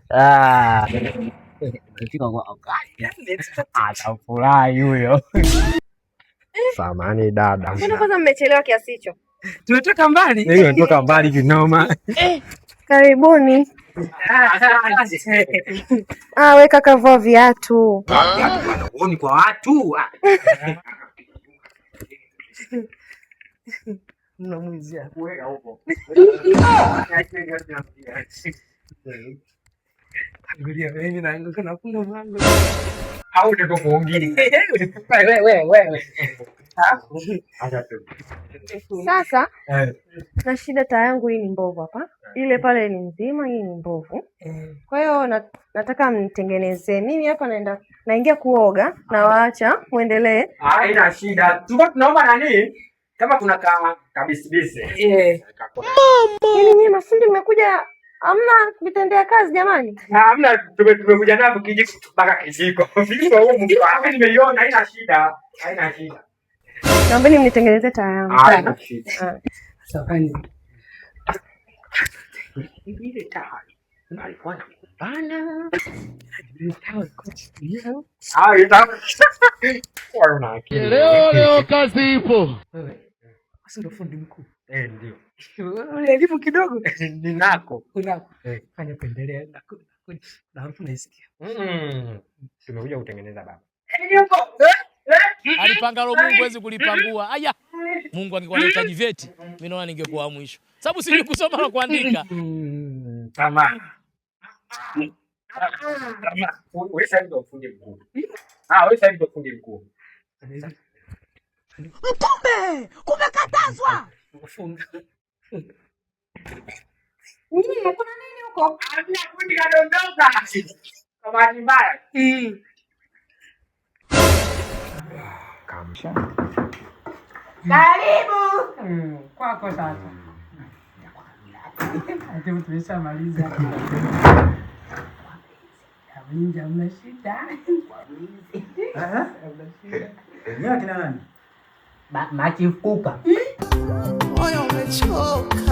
Ah. Fika kwa wakati. Atafurahi huyo. Samahani dada. Mbona kwanza mmechelewa kiasi hicho? Tumetoka mbali. Leo tumetoka mbali kinoma. Karibuni. We kaka, vua viatu. Viatu bwana, uoni kwa watu. Unamwizia kuweka huko. Angalia mimi na nafunga mlango. Au ndio kuongea. Wewe. Sasa na shida, taa yangu hii ni mbovu hapa. Ile pale ni nzima, hii ni mbovu. Kwa hiyo nataka mnitengenezee. Mimi hapa naingia kuoga na waacha muendelee. Haina shida. Tunaomba nani? Kama kuna kabisibisi. Yaani nyinyi mafundi mmekuja hamna vitendea kazi jamani? Hamna, tumekuja navyo kijiko mpaka kijiko. Viko huko mko. Nimeiona, haina shida. Haina shida. Naombeni mnitengenezee taa yangu. Haina shida. Sasa ile taa. Alikuwa anakupana. Leo kazi ipo. Wewe. Sasa ndo fundi mkuu. Ndio. Ule elimu kidogo ninako. Unako. Fanya pendelea na harufu naisikia. Tumekuja kutengeneza baba. Alipangalo Mungu hawezi kulipangua. Aya. Mungu angekuwa anahitaji vyeti, mimi naona ningekuwa mwisho. Sababu sijui kusoma na kuandika. Tamam. Wewe sasa ndio fundi mkuu. Wewe sasa ndio fundi mkuu. Mtume, kumekatazwa. Kuna nini huko? Hamna fundi kadondoka. Kama ni mbaya. Kamsha. Karibu. Kwako sasa. Ati tumeshamaliza. Kabinja mna shida. Ni akina nani? Machifuka. Moyo umechoka.